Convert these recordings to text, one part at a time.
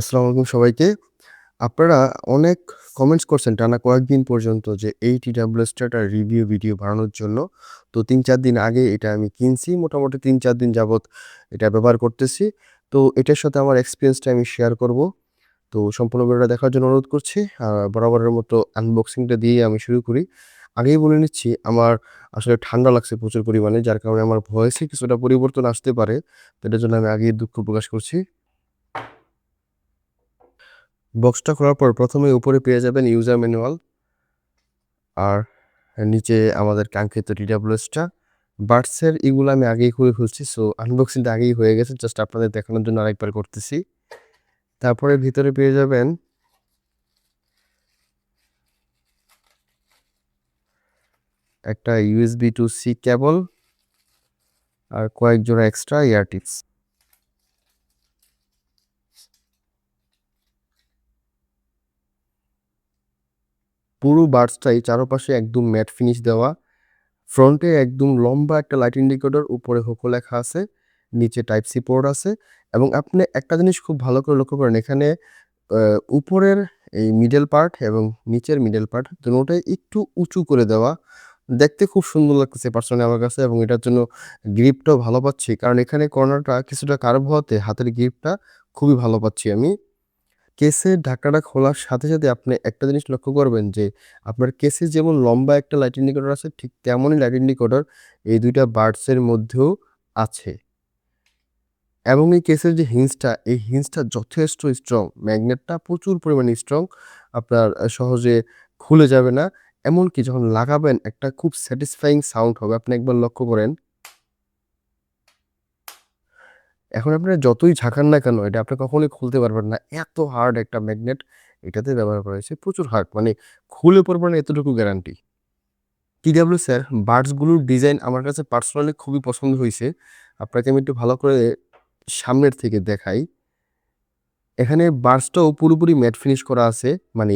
আসসালামু আলাইকুম সবাইকে। আপনারা অনেক কমেন্টস করছেন টানা কয়েকদিন পর্যন্ত যে এই TWS টার রিভিউ ভিডিও বানানোর জন্য। তো ৩-৪ দিন আগে এটা আমি কিনছি। মোটামুটি ৩-৪ দিন যাবৎ এটা ব্যবহার করতেছি। তো এটার সাথে আমার এক্সপেরিয়েন্সটা আমি শেয়ার করব। তো সম্পূর্ণ ভিডিওটা দেখার জন্য অনুরোধ করছি। বরাবরের মতো আনবক্সিংটা দিয়েই আমি শুরু করি। আগেই বলে নিচ্ছি আমার আসলে ঠান্ডা লাগছে প্রচুর পরিমাণে, যার কারণে আমার ভয়েসে কিছুটা পরিবর্তন আসতে পারে। তো এটার জন্য আমি আগেই দুঃখ প্রকাশ করছি। বক্সটা খোলার পর প্রথমে উপরে পেয়ে যাবেন ইউজার ম্যানুয়াল, আর নিচে আমাদের কাঙ্ক্ষিত TWS টা। বাডসের এগুলো আমি আগেই খুলে ফেলছি। সো আনবক্সিংটা আগেই হয়ে গেছে। জাস্ট আপনাদের দেখানোর জন্য আরেকবার করতেছি। তারপরে ভিতরে পেয়ে যাবেন একটা USB to C কেবল আর কয়েক জোড়া এক্সট্রা ইয়ার টিপস। পুরো বাডসটাই চারপাশে একদম ম্যাট ফিনিশ দেওয়া। ফ্রন্টে একদম লম্বা একটা লাইট ইন্ডিকেটর, উপরে হোকো লেখা আছে, নিচে টাইপ সি পোর্ট আছে। এবং আপনি একটা জিনিস খুব ভালো করে লক্ষ্য করেন, এখানে উপরের এই মিডল পার্ট এবং নিচের মিডল পার্ট দুটোটাই একটু উঁচু করে দেওয়া। দেখতে খুব সুন্দর লাগতেছে পার্সোনালি আমার কাছে, এবং এটার জন্য গ্রিপটাও ভালো পাচ্ছি। কারণ এখানে কর্নারটা কিছুটা কার্ভ হওয়াতে হাতের গ্রিপটা খুবই ভালো পাচ্ছি আমি। কেসের ঢাকনাটা খোলার সাথে, সাথে আপনি একটা জিনিস লক্ষ্য করবেন যে আপনার কেসে যেমন লম্বা একটা লাইট ইন্ডিকেটর আছে, ঠিক তেমনই লাইট ইন্ডিকেটর এই ২ টা বাডসের মধ্যেও আছে। এবং এই কেসের যে হিঞ্জটা, এই হিঞ্জটা যথেষ্ট স্ট্রং। ম্যাগনেটটা প্রচুর পরিমাণে স্ট্রং। আপনার সহজে খুলে যাবে না। এমনকি যখন লাগাবেন একটা খুব স্যাটিসফাইং সাউন্ড হবে। আপনি একবার লক্ষ্য করেন। এখন আপনারা যতই ঝাঁকান না কেন, এটা আপনি কখনোই খুলতে পারবেন না। এত হার্ড একটা ম্যাগনেট এটাতে ব্যবহার করা হয়েছে। প্রচুর হার্ড, মানে খুলে পড়বে না এতটুকু গ্যারান্টি। TWS এর বাডসগুলোর ডিজাইন আমার কাছে পার্সোনালি খুবই পছন্দ হইছে। আপনাকে আমি একটু ভালো করে সামনের থেকে দেখাই। এখানে বার্সটাও পুরোপুরি ম্যাট ফিনিশ করা আছে, মানে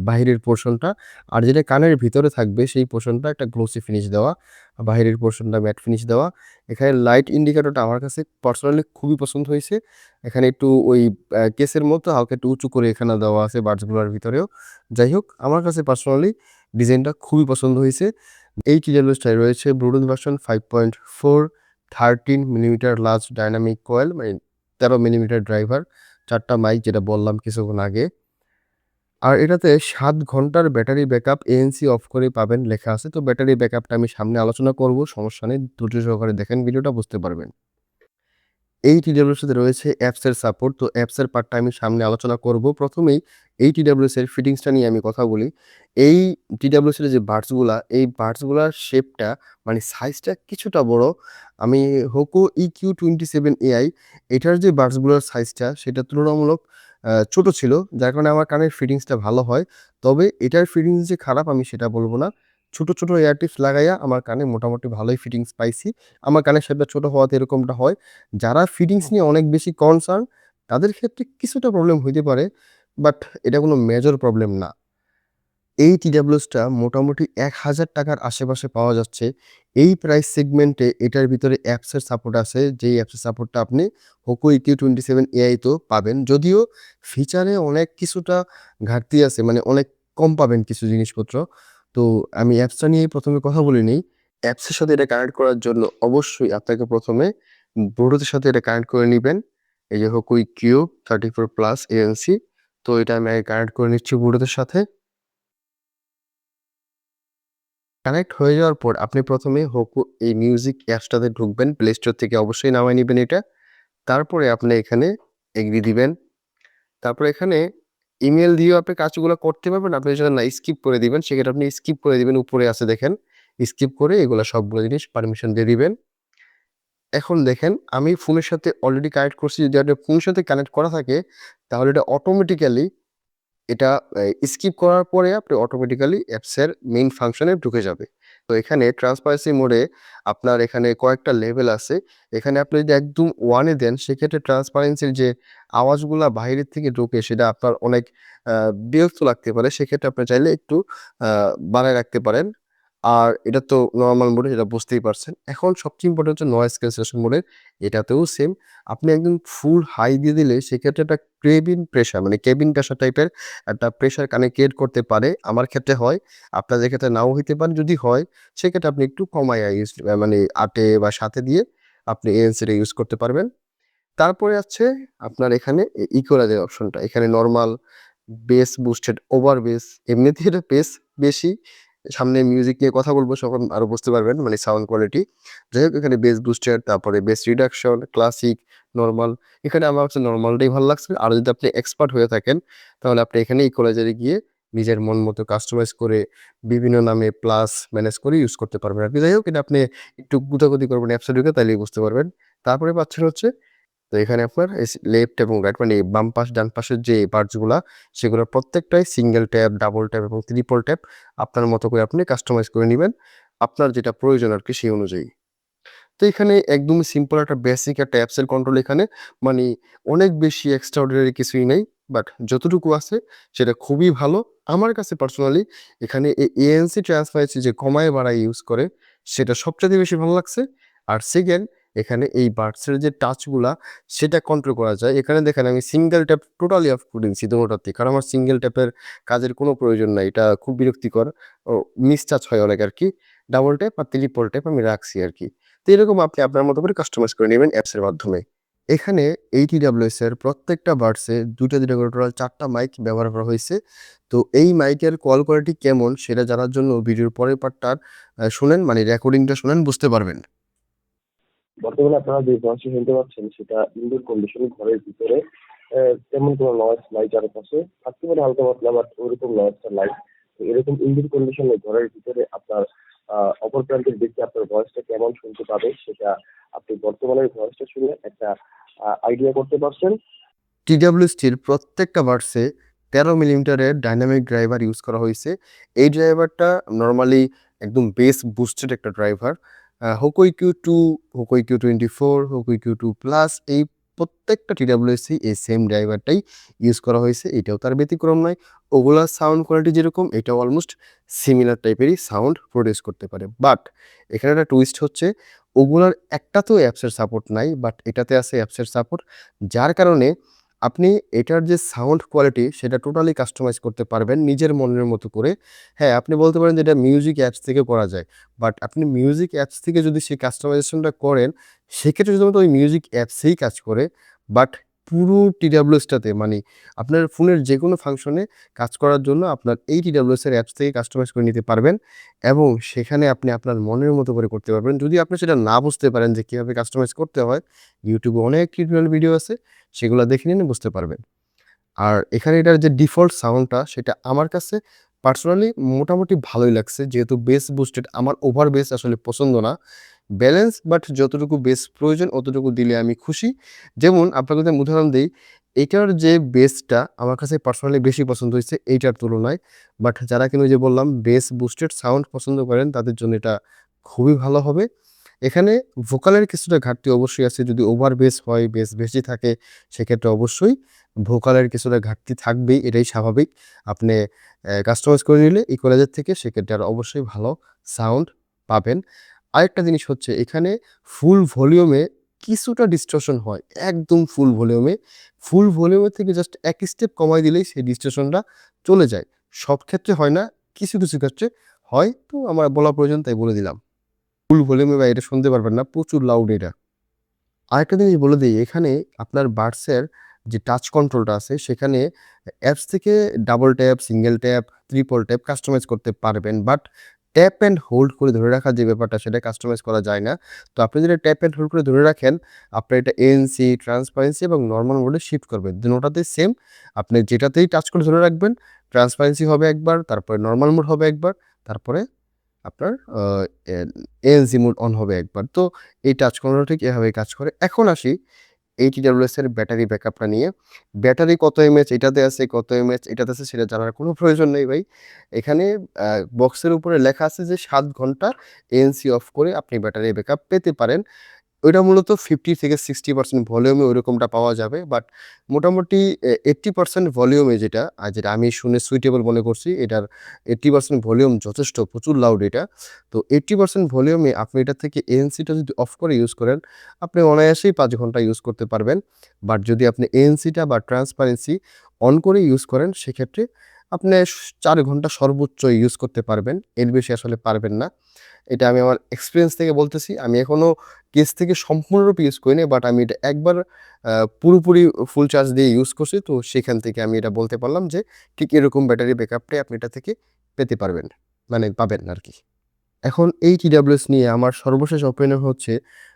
বাহিরের পোরশনটা। আর যেটা কানের ভিতরে থাকবে সেই পোরশনটা একটা গ্লোসি ফিনিশ দেওয়া, বাহিরের পোরশনটা ম্যাট ফিনিশ দেওয়া। এখানে লাইট ইন্ডিকেটরটা আমার কাছে পার্সোনালি খুবই পছন্দ হয়েছে। এখানে একটু ওই কেসের মতো হালকা একটু উঁচু করে এখানে দেওয়া আছে বাডসগুলোর ভিতরেও। যাই হোক, আমার কাছে পার্সোনালি ডিজাইনটা খুবই পছন্দ হয়েছে। এই TWS-টায় রয়েছে Bluetooth version 5.4, 13 millimetre large dynamic coil, মানে 13 মিলিমিটার ড্রাইভার, ৪ টা মাইক যেটা বললাম কিছুক্ষণ আগে। আর এটাতে ৭ ঘন্টার ব্যাটারি ব্যাকআপ ANC অফ করে পাবেন লেখা আছে। তো ব্যাটারি ব্যাকআপটা আমি সামনে আলোচনা করব, সমস্যা নেই। ধৈর্য সহকারে দেখেন ভিডিওটা, বুঝতে পারবেন। এই TWS এর রয়েছে অ্যাপসের সাপোর্ট। তো অ্যাপসের পার্টটা আমি সামনে আলোচনা করব। প্রথমেই এই TWS এর ফিটিংসটা নিয়ে আমি কথা বলি। এই TWS এর যে বাডসগুলা, এই বাডসগুলার শেপটা, মানে সাইজটা কিছুটা বড়। আমি Hoco EQ27 AI এটার যে বাডসগুলার সাইজটা সেটা তুলনামূলক ছোট ছিল। যার কারণে আমার কানের ফিটিংসটা ভালো হয়। তবে এটার ফিটিংস যে খারাপ আমি সেটা বলব না। ছোট, ছোট এয়ার টিপস লাগাইয়া আমার কানে মোটামুটি ভালোই ফিটিংস পাইছি। আমার কানের শেপটা ছোট হওয়াতে এরকমটা হয়। যারা ফিটিংস নিয়ে অনেক বেশি কনসার্ন, তাদের ক্ষেত্রে কিছুটা প্রবলেম হইতে পারে। বাট এটা কোনো মেজর প্রবলেম না। এই TWS-টা মোটামুটি ৳১,০০০ র আশেপাশে পাওয়া যাচ্ছে। এই প্রাইস সেগমেন্টে এটার ভিতরে অ্যাপসের সাপোর্ট আছে, যেই অ্যাপসের সাপোর্টটা আপনি Hoco EQ27 AI তেও পাবেন। যদিও ফিচারে অনেক কিছুটা ঘাটতি আছে, মানে অনেক কম পাবেন কিছু জিনিসপত্র। তো আমি অ্যাপসটা নিয়েই ১ম এ কথা বলে নেই। অ্যাপসের সাথে এটা কানেক্ট করার জন্য অবশ্যই আপনাকে ১ম এ ব্লুটুথের সাথে এটা কানেক্ট করে নিবেন। এই যে Hoco EQ34 Plus ANC। তো এটা আমি আগে কানেক্ট করে নিচ্ছি ব্লুটুথের সাথে। কানেক্ট হয়ে যাওয়ার পর আপনি ১ম এ Hoco এই মিউজিক অ্যাপসটাতে ঢুকবেন। প্লে স্টোর থেকে অবশ্যই নামায় নিবেন এটা। তারপরে আপনি এখানে এগ্রি দিবেন। তারপরে এখানে ইমেইল দিয়েও আপনি কাজগুলো করতে পারবেন। আপনি যদি না স্কিপ করে দিবেন, সেক্ষেত্রে আপনি স্কিপ করে দিবেন। উপরে আছে দেখেন, স্কিপ করে এগুলা সবগুলো জিনিস পারমিশন দিয়ে দিবেন। এখন দেখেন, আমি ফোনের সাথে অলরেডি কানেক্ট করছি। যদি আপনার ফোনের সাথে কানেক্ট করা থাকে, তাহলে এটা অটোমেটিক্যালি এটা স্কিপ করার পরে আপনি অটোমেটিক্যালি অ্যাপসের মেইন ফাংশনে ঢুকে যাবে। তো এখানে ট্রান্সপারেন্সি মোডে আপনার এখানে কয়েকটা লেভেল আছে। এখানে আপনি যদি একদম 1 এ দেন, সেক্ষেত্রে ট্রান্সপারেন্সির যে আওয়াজগুলা বাহিরের থেকে ঢোকে সেটা আপনার অনেক আ বিরক্ত লাগতে পারে। সেক্ষেত্রে আপনি চাইলে একটু আ বাড়ায় রাখতে পারেন। আর এটা তো নরমাল মোডে, যেটা বুঝতেই পারছেন। এখন সবচেয়ে ইম্পোর্টেন্ট হচ্ছে নয়েজ ক্যান্সেলেশন মোডের। এটাতেও সেম। আপনি একদম ফুল হাই দিয়ে দিলে সেক্ষেত্রে একটা কেবিন প্রেশার টাইপের একটা প্রেশার কানে ক্রিয়েট করতে পারে। আমার ক্ষেত্রে হয়, আপনাদের ক্ষেত্রে নাও হইতে পারে। যদি হয় সেক্ষেত্রে আপনি একটু কমাইয়া মানে ৮ এ বা ৭ এ দিয়ে আপনি ANC টা ইউজ করতে পারবেন। তারপরে আছে আপনার এখানে ইকুয়ালাইজার অপশনটা। এখানে normal, base boosted, over base, এমনিতেই এটা বেস বেশি। সামনে মিউজিক নিয়ে কথা বলবো, তখন আরো বুঝতে পারবেন মানে সাউন্ড কোয়ালিটি। যাই হোক, এখানে বেস বুস্টেড, তারপরে বেস রিডাকশন, ক্লাসিক, নরমাল। এখানে আমার কাছে নরমালটাই ভালো লাগছে। আর যদি আপনি এক্সপার্ট হয়ে থাকেন তাহলে আপনি এখানে ইকুয়ালাইজারে গিয়ে নিজের মন মতো কাস্টমাইজ করে বিভিন্ন নামে প্লাস ম্যানেজ করে ইউজ করতে পারবেন আরকি। যাই হোক, এটা আপনি একটু গুতাগুতি করবেন অ্যাপসে ঢুকে, তাইলেই বুঝতে পারবেন। তারপরে পাচ্ছেন হচ্ছে, তো এখানে আপনার লেফট এবং রাইট মানে বাম পাশ ডান পাশের যে পার্টস গুলা, সেগুলোর প্রত্যেকটাই সিঙ্গেল ট্যাপ, ডাবল ট্যাপ এবং ট্রিপল ট্যাপ আপনার মতো করে আপনি কাস্টমাইজ করে নিবেন, আপনার যেটা প্রয়োজন আরকি সেই অনুযায়ী। তো এখানে একদমই সিম্পল একটা বেসিক একটা অ্যাপসের কন্ট্রোল এখানে, মানে অনেক বেশি এক্সট্রাঅর্ডিনারি কিছুই নেই। বাট যতটুকু আছে সেটা খুবই ভালো। আমার কাছে পার্সোনালি এখানে ANC ট্রান্সফারেন্সি যে কমায় বাড়ায় ইউজ করে, সেটা সবচাইতে বেশি ভালো লাগছে। আর সেকেন্ড, এখানে এই বাডসের যে টাচগুলা সেটা কন্ট্রোল করা যায়। এখানে দেখেন আমি সিঙ্গেল ট্যাপ টোটালি অফ করে দিয়েছি দোনোটাতেই। কারণ আমার সিঙ্গেল ট্যাপের কাজের কোনো প্রয়োজন নাই। এটা খুব বিরক্তিকর। মিসটাচ হয় অনেক আরকি। ডাবল ট্যাপ আর ট্রিপল ট্যাপ আমি রাখছি আরকি। তো এরকম আপনি আপনার মতো করে কাস্টমাইজ করে নেবেন অ্যাপসের মাধ্যমে। এখানে এই TWS এর প্রত্যেকটা বাডসে ২টা করে টোটাল ৪ টা মাইক ব্যবহার করা হইছে। তো এই মাইকের কল কোয়ালিটি কেমন সেটা জানার জন্য ভিডিওর পরের পার্টটা শুনেন, মানে রেকর্ডিংটা শুনেন, বুঝতে পারবেন। বর্তমানে আপনারা যে ভয়েসটি শুনতে পাচ্ছেন সেটা ইনডোর কন্ডিশনে ঘরের ভিতরে তেমন কোনো নয়েজ নাই চারপাশে, থাকতে পারে হালকা পাতলা, বাট ওইরকম নয়েজটা নাই। তো এরকম ইনডোর কন্ডিশনে ঘরের ভিতরে আপনার অপর প্রান্তের ব্যক্তি আপনার ভয়েসটা কেমন শুনতে পাবে সেটা আপনি বর্তমানের ভয়েসটা শুনে একটা আইডিয়া করতে পারছেন। TWS-টির প্রত্যেকটা বাডসে ১৩ মিলিমিটারের ডাইনামিক ড্রাইভার ইউজ করা হইছে। এই ড্রাইভারটা নরমালি একদম বেস বুস্টেড একটা driver. Hoku EQ2, Hoku EQ24, Hoku EQ2 plus এই প্রত্যেকটা TWS-ই এই সেম ড্রাইভারটাই ইউজ করা হয়েছে। এটাও তার ব্যতিক্রম নয়। ওগুলার সাউন্ড কোয়ালিটি যেরকম, এটাও অলমোস্ট সিমিলার টাইপেরই সাউন্ড প্রডিউস করতে পারে। বাট এখানে একটা টুইস্ট হচ্ছে, ওগুলার একটাতেও অ্যাপসের সাপোর্ট নাই, বাট এটাতে আছে অ্যাপসের সাপোর্ট। যার কারণে আপনি এটার যে সাউন্ড কোয়ালিটি সেটা টোটালি কাস্টমাইজ করতে পারবেন নিজের মনের মতো করে। হ্যাঁ, আপনি বলতে পারেন যে এটা মিউজিক অ্যাপস থেকে করা যায়। বাট আপনি মিউজিক অ্যাপস থেকে যদি সেই কাস্টমাইজেশনটা করেন, সেক্ষেত্রে শুধুমাত্র ওই মিউজিক অ্যাপসেই কাজ করে। বাট পুরো TWS-টাতে মানে আপনার ফোনের যেকোনো ফাংশনে কাজ করার জন্য আপনার এই TWS এর অ্যাপস থেকে কাস্টমাইজ করে নিতে পারবেন এবং সেখানে আপনি আপনার মনের মতো করে করতে পারবেন। যদি আপনি সেটা না বুঝতে পারেন যে কিভাবে কাস্টমাইজ করতে হয়, YouTube এ অনেক টিউটোরিয়াল ভিডিও আছে, সেগুলা দেখে নিলে বুঝতে পারবেন। আর এখানে এটার যে ডিফল্ট সাউন্ডটা সেটা আমার কাছে পার্সোনালি মোটামুটি ভালোই লাগছে। যেহেতু বেস বুস্টেড, আমার ওভার বেস আসলে পছন্দ না। ব্যালেন্স, বাট যতটুকু বেস প্রয়োজন অতটুকু দিলে আমি খুশি। যেমন আপনাকে যদি আমি উদাহরণ দেই, এইটার যে বেসটা আমার কাছে পার্সোনালি বেশি পছন্দ হইছে এইটার তুলনায়। বাট যারা কিনা ওই যে বললাম বেস বুস্টেড সাউন্ড পছন্দ করেন তাদের জন্য এটা খুবই ভালো হবে। এখানে ভোকালের কিছুটা ঘাটতি অবশ্যই আছে। যদি ওভার বেস হয়, বেস বেশি থাকে, সেক্ষেত্রে অবশ্যই ভোকালের কিছুটা ঘাটতি থাকবেই, এটাই স্বাভাবিক। আপনি কাস্টমাইজ করে নিলে ইকুয়ালাইজার থেকে সেক্ষেত্রে আর অবশ্যই ভালো সাউন্ড পাবেন। আরেকটা জিনিস হচ্ছে, এখানে ফুল ভলিউমে কিছুটা ডিস্টরশন হয়। একদম ফুল ভলিউমে। ফুল ভলিউমের থেকে জাস্ট ১ স্টেপ কমায় দিলেই সেই ডিস্টরশনটা চলে যায়। সব ক্ষেত্রে হয় না, কিছু, কিছু ক্ষেত্রে হয়। তো আমার বলা প্রয়োজন তাই বলে দিলাম। ফুল ভলিউমে ভাই এটা শুনতে পারবেন না, প্রচুর লাউড এটা। আরেকটা জিনিস বলে দেই, এখানে আপনার বাডসের যে টাচ কন্ট্রোলটা আছে সেখানে অ্যাপস থেকে double tap, single tap, triple tap customise করতে পারবেন। বাট ট্যাপ অ্যান্ড হোল্ড করে ধরে রাখার যে ব্যাপারটা সেটা কাস্টমাইজ করা যায় না। তো আপনি যদি ট্যাপ অ্যান্ড হোল্ড করে ধরে রাখেন, আপনার এটা ANC, ট্রান্সপারেন্সি এবং নরমাল মোডে শিফট করবে। দুটোতেই সেম। আপনি যেটাতেই টাচ করে ধরে রাখবেন, ট্রান্সপারেন্সি হবে একবার, তারপরে নরমাল মোড হবে একবার, তারপরে আপনার ANC মোড অন হবে একবার। তো এই টাচ কন্ট্রোল ঠিক এভাবেই কাজ করে। এখন আসি এই TWS এর ব্যাটারি ব্যাকআপটা নিয়ে। ব্যাটারি কত এমএএইচ এটাতে আছে, কত এমএএইচ এটাতে আছে সেটা জানার কোনো প্রয়োজন নেই ভাই। এখানে বক্সের উপরে লেখা আছে যে ৭ ঘন্টা ANC অফ করে আপনি ব্যাটারি ব্যাকআপ পেতে পারেন। ওইটা মূলত 50 থেকে 60% ভলিউমে ওইরকমটা পাওয়া যাবে। বাট মোটামুটি 80% ভলিউমে যেটা যেটা আমি শুনে সুইটেবল মনে করছি, এটার 80% ভলিউম যথেষ্ট, প্রচুর লাউড এটা। তো 80% ভলিউমে আপনি এটা থেকে এএনসিটা যদি অফ করে ইউজ করেন, আপনি অনায়াসেই ৫ ঘন্টা ইউজ করতে পারবেন। বাট যদি আপনি এএনসিটা বা ট্রান্সপারেন্সি অন করে ইউজ করেন, সেক্ষেত্রে আপনি ৪ ঘন্টা সর্বোচ্চ ইউজ করতে পারবেন। এর বেশি আসলে পারবেন না। এটা আমি আমার এক্সপেরিয়েন্স থেকে বলতেছি। আমি এখনো কেস থেকে সম্পূর্ণরূপে ইউজ করিনি। বাট আমি এটা একবার পুরোপুরি ফুল চার্জ দিয়ে ইউজ করছি। তো সেখান থেকে আমি এটা বলতে পারলাম যে ঠিক এরকম ব্যাটারি ব্যাকআপটাই আপনি এটা থেকে পেতে পারবেন। মানে পাবেন আরকি। এখন এই TWS নিয়ে আমার সর্বশেষ ওপিনিয়ন হচ্ছে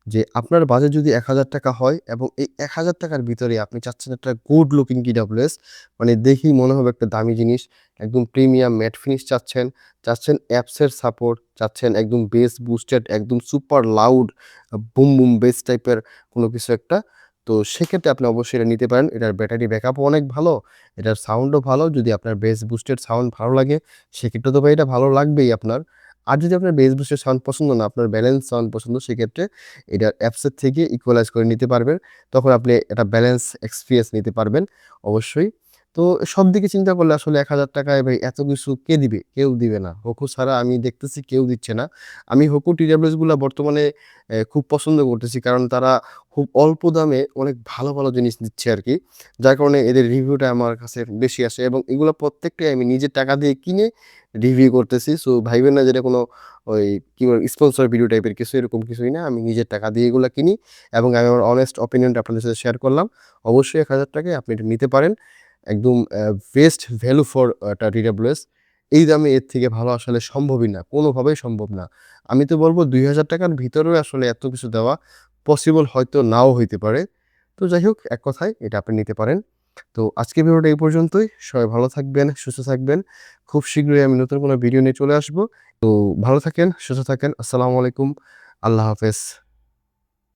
যে আপনার বাজেট যদি ৳১,০০০ হয় এবং এই ৳১,০০০ র ভিতরে আপনি চাচ্ছেন একটা গুড লুকিং TWS, মানে দেখেই মনে হবে একটা দামি জিনিস, একদম প্রিমিয়াম ম্যাট ফিনিশ চাচ্ছেন, চাচ্ছেন অ্যাপসের সাপোর্ট, চাচ্ছেন একদম বেস বুস্টেড, একদম super loud broom, broom base টাইপের কোনো কিছু একটা। তো সেক্ষেত্রে আপনি অবশ্যই এটা নিতে পারেন। এটার ব্যাটারি ব্যাকআপও অনেক ভালো, এটার সাউন্ডও ভালো। যদি আপনার বেস বুস্টেড সাউন্ড ভালো লাগে, সেক্ষেত্রে তো ভাই এটা ভালো লাগবেই আপনার। আর যদি আপনার বেস বুস্টের সাউন্ড পছন্দ না, আপনার ব্যালেন্স সাউন্ড পছন্দ, সেক্ষেত্রে এটার অ্যাপসের থেকে ইকুয়ালাইজ করে নিতে পারবেন। তখন আপনি একটা ব্যালেন্স এক্সপেরিয়েন্স নিতে পারবেন অবশ্যই। তো সব দিকে চিন্তা করলে আসলে ৳১,০০০ ভাই এত কিছু কে দিবে? কেউ দিবে না। হোকু ছাড়া আমি দেখতেছি কেউ দিচ্ছে না। আমি হোকু TWS গুলা বর্তমানে খুব পছন্দ করতেছি। কারণ তারা খুব অল্প দামে অনেক ভালো, ভালো জিনিস দিচ্ছে আরকি। যার কারণে এদের রিভিউটা আমার কাছে বেশি আসে এবং এগুলা প্রত্যেকটাই আমি নিজের টাকা দিয়ে কিনে রিভিউ করতেছি। সো ভাইবেন না যে এটা কোনো ওই কি বলে স্পন্সর ভিডিও টাইপের কিছু, এরকম কিছুই না। আমি নিজের টাকা দিয়ে এগুলা কিনি এবং আমি আমার অনেস্ট ওপিনিয়নটা আপনাদের সাথে শেয়ার করলাম। অবশ্যই ৳১,০০০ আপনি এটা নিতে পারেন। একদম বেস্ট ভ্যালু ফর একটা TWS। এই দামে এর থেকে ভালো আসলে সম্ভবই না। কোনোভাবেই সম্ভব না। আমি তো বলব ৳২,০০০ র ভিতরেও আসলে এত কিছু দেওয়া পসিবল হয়তো নাও হইতে পারে। তো যাই হোক, এক কথায় এটা আপনি নিতে পারেন। তো আজকের ভিডিওটা এই পর্যন্তই। সবাই ভালো থাকবেন, সুস্থ থাকবেন। খুব শীঘ্রই আমি নতুন কোনো ভিডিও নিয়ে চলে আসব। তো ভালো থাকেন, সুস্থ থাকেন। আসসালামু আলাইকুম। আল্লাহ হাফেজ।